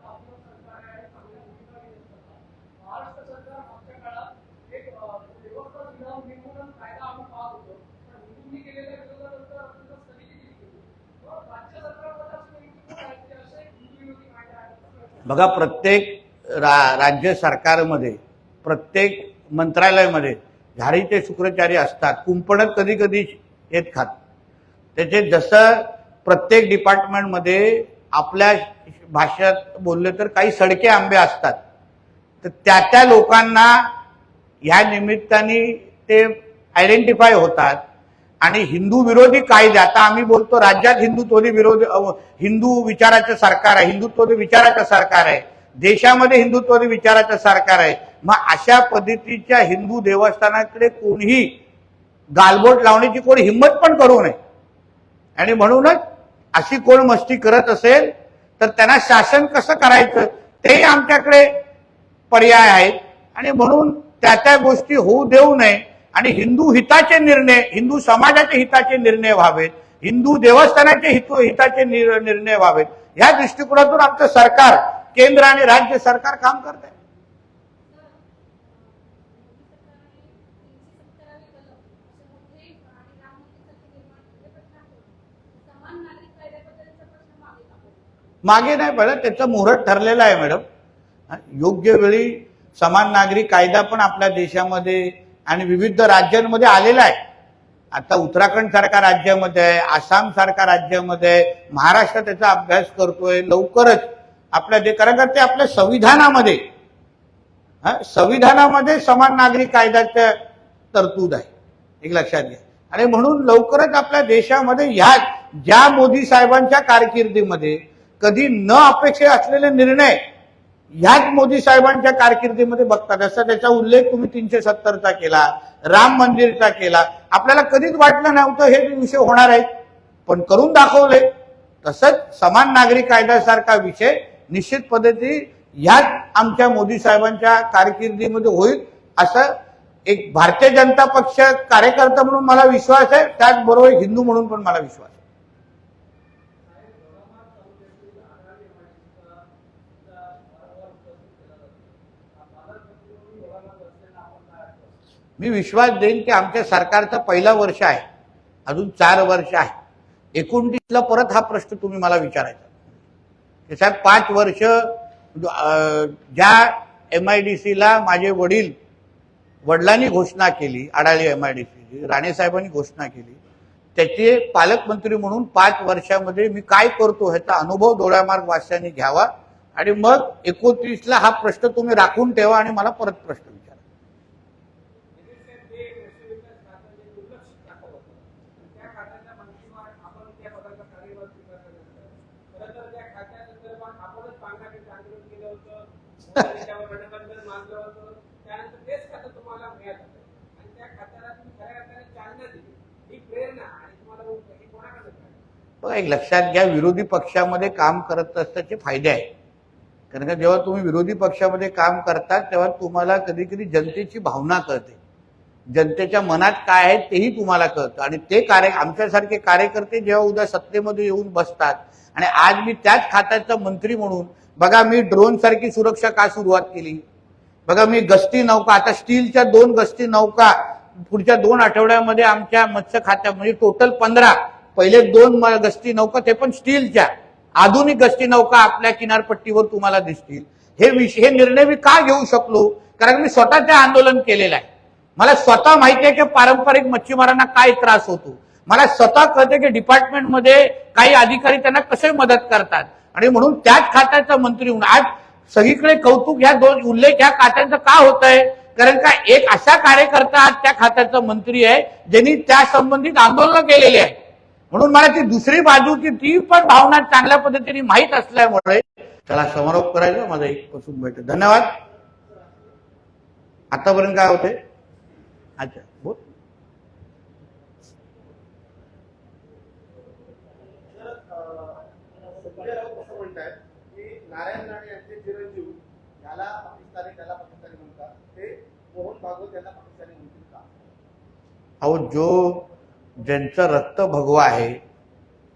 बघा, प्रत्येक राज्य सरकारमध्ये प्रत्येक मंत्रालयामध्ये झाडीचे शुक्राचारी असतात. कुंपणात कधी कधी येत खात. त्याचे जसं प्रत्येक डिपार्टमेंटमध्ये आपल्या भाषेत बोलले तर काही सडके आंबे असतात. तर त्या लोकांना ह्या निमित्ताने ते आयडेंटिफाय होतात. आणि हिंदू विरोधी कायदे, आता आम्ही बोलतो राज्यात हिंदू विचाराचं सरकार आहे, हिंदुत्ववादी विचाराचं सरकार आहे, देशामध्ये हिंदुत्ववादी विचाराचं सरकार आहे. मग अशा पद्धतीच्या हिंदू देवस्थानाकडे कोणीही गालबोट लावण्याची कोणी हिंमत पण करू नये. आणि म्हणूनच अशी कोण मस्ती करत असेल तर त्यांना शासन कसं करायचं तेही आमच्याकडे पर्याय आहेत. आणि म्हणून त्या गोष्टी होऊ देऊ नये. आणि हिंदू हिताचे निर्णय, हिंदू समाजाचे हिताचे निर्णय व्हावेत, हिंदू देवस्थानाचे हिताचे निर्णय व्हावेत, या दृष्टिकोनातून आमचं सरकार, केंद्र आणि राज्य सरकार काम करत आहे. मागे नाही पडत, त्याचं मुहूर्त ठरलेलं आहे मॅडम. योग्य वेळी समान नागरी कायदा पण आपल्या देशामध्ये आणि विविध राज्यांमध्ये आलेला आहे. आता उत्तराखंड सारख्या राज्यामध्ये आहे, आसाम सारख्या राज्यामध्ये आहे, महाराष्ट्र त्याचा अभ्यास करतोय. लवकरच आपल्या कारण का ते आपल्या संविधानामध्ये समान नागरी कायद्याच्या तरतूद आहे, एक लक्षात घ्या. आणि म्हणून लवकरच आपल्या देशामध्ये ह्या ज्या मोदी साहेबांच्या कारकिर्दीमध्ये कधी न अपेक्षित असलेले निर्णय ह्याच मोदी साहेबांच्या कारकिर्दीमध्ये बघतात. जसा त्याचा उल्लेख तुम्ही 370चा केला, राम मंदिरचा केला. आपल्याला कधीच वाटलं नव्हतं हे विषय होणार आहे, पण करून दाखवले. तसंच समान नागरी कायद्यासारखा विषय निश्चित पद्धती ह्याच आमच्या मोदी साहेबांच्या कारकिर्दीमध्ये होईल असं एक भारतीय जनता पक्ष कार्यकर्ता म्हणून मला विश्वास आहे. त्याचबरोबर हिंदू म्हणून पण मला विश्वास आहे. मी विश्वास देईन की आमच्या सरकारचं पहिलं वर्ष आहे, अजून 4 वर्ष आहे. 29ला परत हा प्रश्न तुम्ही मला विचारायचा. त्याच्यात 5 वर्ष ज्या MIDCला माझे वडिलांनी घोषणा केली, अडाली MIDC राणे साहेबांनी घोषणा केली, त्याचे पालकमंत्री म्हणून 5 वर्षामध्ये मी काय करतो ह्याचा अनुभव डोळ्यामार्ग वासियांनी घ्यावा. आणि मग 29ला हा प्रश्न तुम्ही राखून ठेवा आणि मला परत प्रश्न विचारा. बघा, एक लक्षात घ्या, विरोधी पक्षामध्ये काम करत असण्याचे फायदे आहेत. कारण का जेव्हा तुम्ही विरोधी पक्षामध्ये काम करतात तेव्हा तुम्हाला कधी कधी जनतेची भावना कळते, जनतेच्या मनात काय आहे तेही तुम्हाला कळतं. आणि ते आमच्यासारखे कार्यकर्ते जेव्हा उद्या सत्तेमध्ये येऊन बसतात, आणि आज मी त्याच खात्याचा मंत्री म्हणून बघा, मी ड्रोन सारखी सुरक्षा का सुरुवात केली. बघा, मी गस्ती नौका, आता स्टीलच्या 2 गस्ती नौका पुढच्या 2 आठवड्यामध्ये आमच्या मत्स्य खात्यात, म्हणजे टोटल 15, पहिले 2 गस्ती नौका ते पण स्टीलच्या आधुनिक गस्ती नौका आपल्या किनारपट्टीवर तुम्हाला दिसतील. हे निर्णय मी का घेऊ शकलो, कारण मी स्वतःचे आंदोलन केलेलं आहे. मला स्वतः माहिती आहे की पारंपरिक मच्छीमारांना काय त्रास होतो. मला स्वतः कळते की डिपार्टमेंटमध्ये काही अधिकारी त्यांना कसे मदत करतात. आणि म्हणून त्याच खात्याचा मंत्री म्हणून आज सगळीकडे कौतुक ह्या 2 उल्लेख ह्या खात्यांचं का होत आहे, कारण का एक असा कार्यकर्ता आज त्या खात्याचा मंत्री आहे ज्यांनी त्या संबंधित आंदोलन केलेले आहे. म्हणून मला ती दुसरी बाजूची ती पण भावना चांगल्या पद्धतीने माहीत असल्यामुळे चला समारोप करायचं. माझा एक पासून भेट. धन्यवाद. आतापर्यंत काय होते. अच्छा, बोल. संजय राऊत असं म्हणतात की नारायण राणे यांचे चिरंजीव याला पाकिस्तानी म्हणतात, ते मोहन भागवत यांना पाकिस्तानी म्हणतील का? अहो, ज्यांचं रक्त भगवा आहे,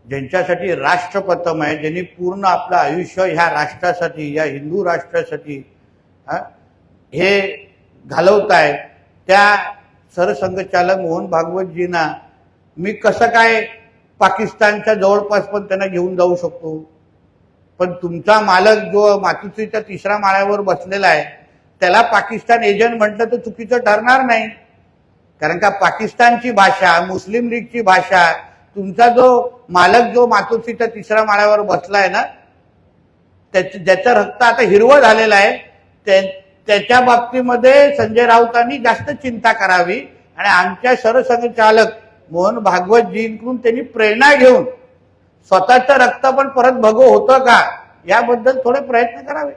ज्यांच्यासाठी राष्ट्रप्रथम आहे, ज्यांनी पूर्ण आपलं आयुष्य ह्या राष्ट्रासाठी, या हिंदू राष्ट्रासाठी हे घालवतायत, त्या सरसंघचालक मोहन भागवतजींना मी कसं काय पाकिस्तानच्या जवळपास पण त्यांना घेऊन जाऊ शकतो. पण तुमचा मालक जो मातुश्रीच्या 3ऱ्या माळ्यावर बसलेला आहे त्याला पाकिस्तान एजंट म्हटलं तर चुकीचं ठरणार नाही. कारण का पाकिस्तानची भाषा, मुस्लिम लीगची भाषा, तुमचा जो मालक जो मातोश्रीच्या 3ऱ्या माळ्यावर बसलाय ना, ज्याचं रक्त आता हिरवं झालेलं आहे, त्याच्या बाबतीमध्ये संजय राऊतांनी जास्त चिंता करावी. आणि आमच्या सरसंघचालक मोहन भागवतजींकडून त्यांनी प्रेरणा घेऊन स्वतःचं रक्त पण परत भगव होतं का याबद्दल थोडे प्रयत्न करावे.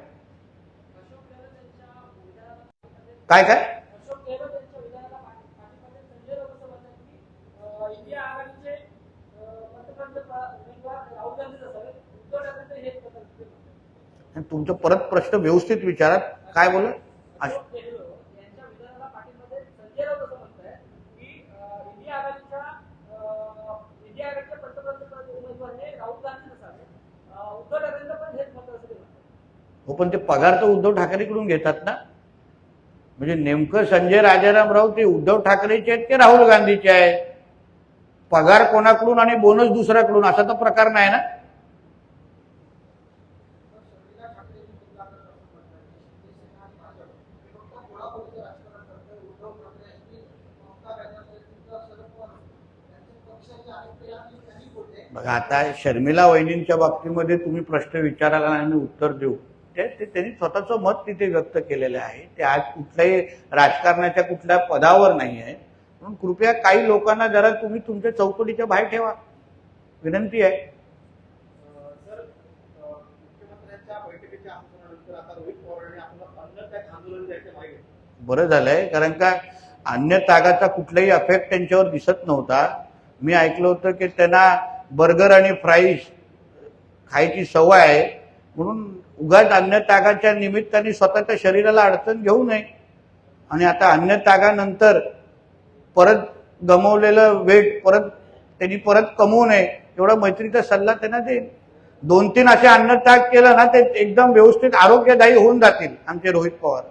काय तुमचं परत प्रश्न व्यवस्थित विचारा. काय बोल. हो, पण ते पगार तर उद्धव ठाकरेकडून घेतात ना. म्हणजे नेमकं संजय राजाराम राऊत ते उद्धव ठाकरेचे आहेत की राहुल गांधीचे आहेत. पगार कोणाकडून आणि बोनस दुसऱ्याकडून असा तर प्रकार नाही ना. बघा, आता शर्मिला वहिनींच्या बाबतीमध्ये तुम्ही प्रश्न विचारायला आणि उत्तर देऊ, ते त्यांनी स्वतःचं मत तिथे व्यक्त केलेलं आहे. ते आज कुठल्याही राजकारणाच्या कुठल्या पदावर नाही आहे. म्हणून कृपया काही लोकांना जरा तुम्ही तुमच्या चौकटीच्या बाहेर ठेवा, विनंती आहे. सर, मुख्यमंत्र्यांच्या बैठकीच्या आंदोलनानंतर आता रोहित पवारांनी आपलं अन्न त्याग आंदोलन द्यायचं मागे बरं झालंय, कारण का अन्य त्यागाचा कुठलाही अफेक्ट त्यांच्यावर दिसत नव्हता. मी ऐकलं होतं की त्यांना बर्गर आणि फ्राईज खायची सवय आहे, म्हणून उगाच अन्न त्यागाच्या निमित्ताने स्वतःच्या शरीराला अडचण घेऊ नये. आणि आता अन्न त्यागानंतर परत गमवलेलं वेट त्यांनी परत कमवू नये, एवढा मैत्रीचा सल्ला त्यांना देईल. 2-3 असे अन्न त्याग केलं ना, ते एकदम व्यवस्थित आरोग्यदायी होऊन जातील आमचे रोहित पवार.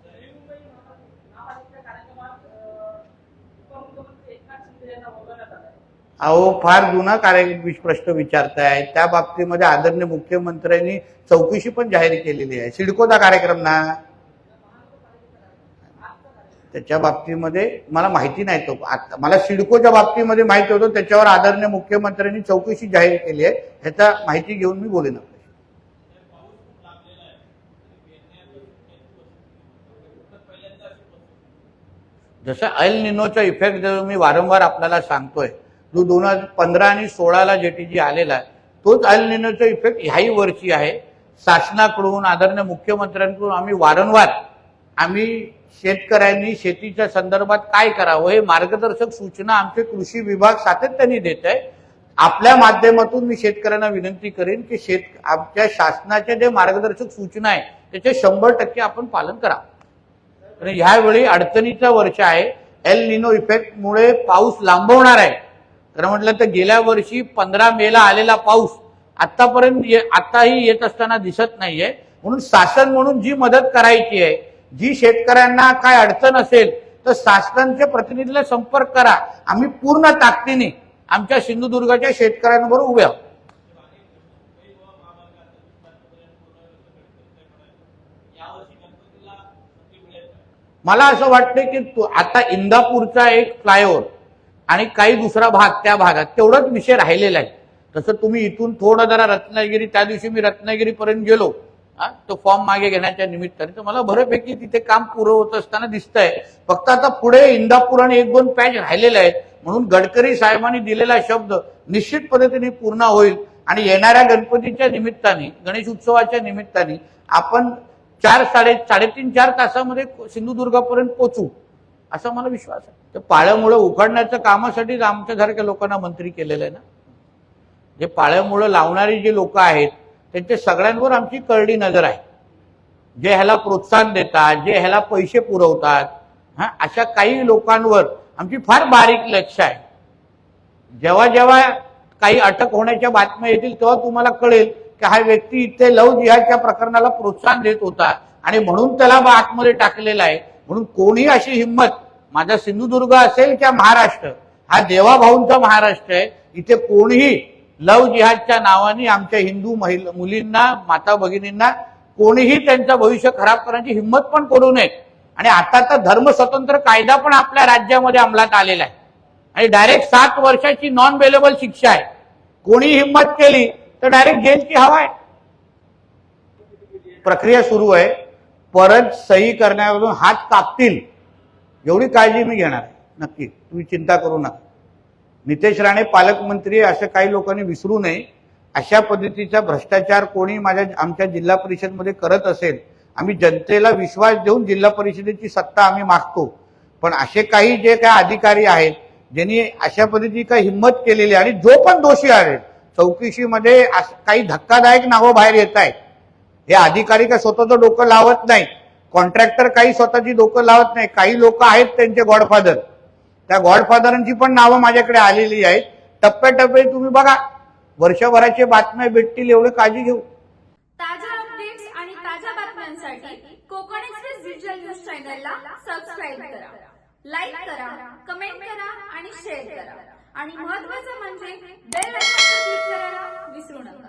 नवी मुंबई महापालिकेच्या कार्यक्रमात उपमुख्यमंत्री एकनाथ शिंदे यांना बोलवण्यात आलं. अहो, फार जुना प्रश्न विचारताय. त्या बाबतीमध्ये आदरणीय मुख्यमंत्र्यांनी चौकशी पण जाहीर केलेली आहे. सिडकोचा कार्यक्रम ना, त्याच्या बाबतीमध्ये मला माहिती नाही. तो मला सिडकोच्या बाबतीमध्ये माहिती होतं, त्याच्यावर आदरणीय मुख्यमंत्र्यांनी चौकशी जाहीर केली आहे. ह्याचा माहिती घेऊन मी बोलेन. जसं एल निनोचा इफेक्ट जो मी वारंवार आपल्याला सांगतोय, जो 2015 आणि 16ला जेटीजी आलेला आहे, तोच एल निनोचा इफेक्ट ह्याही वर्षी आहे. शासनाकडून आदरणीय मुख्यमंत्र्यांकडून आम्ही शेतकऱ्यांनी शेतीच्या संदर्भात काय करावं हे मार्गदर्शक सूचना आमचे कृषी विभाग सातत्याने देत आहे. आपल्या माध्यमातून मी शेतकऱ्यांना विनंती करेन की आमच्या शासनाच्या जे मार्गदर्शक सूचना आहे त्याचे 100% आपण पालन करावं. आणि ह्यावेळी अडचणीचं वर्ष आहे. एल निनो इफेक्टमुळे पाऊस लांबवणार आहे. तर म्हटलं तर गेल्या वर्षी 15 मेला आलेला पाऊस आताही येत असताना दिसत नाहीये. म्हणून शासन म्हणून जी मदत करायची आहे, जी शेतकऱ्यांना काय अडचण असेल तर शासनाच्या प्रतिनिधीला संपर्क करा. आम्ही पूर्ण ताकदीने आमच्या सिंधुदुर्गाच्या शेतकऱ्यांबरोबर उभे आहोत. मला असं वाटतं की आता इंदापूरचा एक फ्लायओव्हर आणि काही दुसरा भाग, त्या भागात तेवढंच विषय राहिलेला आहे. तसं तुम्ही इथून थोडं जरा रत्नागिरी, त्या दिवशी मी रत्नागिरीपर्यंत गेलो तो फॉर्म मागे घेण्याच्या निमित्ताने, तर मला बऱ्यापैकी तिथे काम पुरं होत असताना दिसतंय. फक्त आता पुढे इंदापूर आणि 1-2 पॅच राहिलेले आहेत. म्हणून गडकरी साहेबांनी दिलेला शब्द निश्चित पद्धतीने पूर्ण होईल आणि येणाऱ्या गणपतीच्या निमित्ताने, गणेश उत्सवाच्या निमित्ताने आपण 3-4 तासामध्ये सिंधुदुर्गापर्यंत पोहोचू असा मला विश्वास आहे. तर पाळ्यामुळं उखाडण्याच्या कामासाठीच आमच्यासारख्या लोकांना मंत्री केलेलं आहे ना. जे पाळ्यामुळं लावणारी जे लोक आहेत त्यांच्या सगळ्यांवर आमची करडी नजर आहे. जे ह्याला प्रोत्साहन देतात, जे ह्याला पैसे पुरवतात, अशा काही लोकांवर आमची फार बारीक लक्ष आहे. जेव्हा जेव्हा काही अटक होण्याच्या बातम्या येतील तेव्हा तुम्हाला कळेल की हा व्यक्ती इथे लव जिहादच्या प्रकरणाला प्रोत्साहन देत होता आणि म्हणून त्याला आतमध्ये टाकलेला आहे. म्हणून कोणी अशी हिंमत, माझा सिंधुदुर्ग असेल किंवा महाराष्ट्र, हा देवाभाऊंचा महाराष्ट्र आहे, इथे कोणीही लव जिहादच्या नावाने आमच्या हिंदू मुलींना, माता भगिनींना कोणीही त्यांचं भविष्य खराब करण्याची हिंमत पण करू नये. आणि आता तर धर्मस्वतंत्र कायदा पण आपल्या राज्यामध्ये अंमलात आलेला आहे आणि डायरेक्ट 7 वर्षाची नॉन बेलेबल शिक्षा आहे. कोणी हिंमत केली तर डायरेक्ट जेलची हवा आहे. प्रक्रिया सुरू आहे. परत सही करण्यावरून हात कापतील एवढी काळजी मी घेणार आहे. नक्की, तुम्ही चिंता करू नका. नितेश राणे पालकमंत्री असं काही लोकांनी विसरू नये. अशा पद्धतीचा भ्रष्टाचार कोणी आमच्या जिल्हा परिषदमध्ये करत असेल, आम्ही जनतेला विश्वास देऊन जिल्हा परिषदेची सत्ता आम्ही मागतो. पण असे काही जे काही अधिकारी आहेत ज्यांनी अशा पद्धतीची काही हिंमत केलेली आणि जो पण दोषी आहे, चौकशीमध्ये काही धक्कादायक नावं बाहेर येत आहेत. हे अधिकारी काय स्वतःचं डोकं लावत नाही, कॉन्ट्रॅक्टर काही स्वतःची डोकं लावत नाही. काही लोक आहेत त्यांचे गॉडफादर, त्या गॉडफादरांची पण नावं माझ्याकडे आलेली आहेत. टप्प्याटप्प्याने तुम्ही बघा, वर्षभराच्या बातम्या भेटतील, एवढं काळजी घेऊ. ताज्या अपडेट्स आणि ताज्या बातम्यांसाठी कोकण एक्सप्रेस डिजिटल न्यूज चॅनलला सबस्क्राईब करा, लाईक करा, कमेंट करा आणि शेअर करा. आणि महत्त्वाचं म्हणजे बेल आयकॉनवर क्लिक करायला विसरू नका.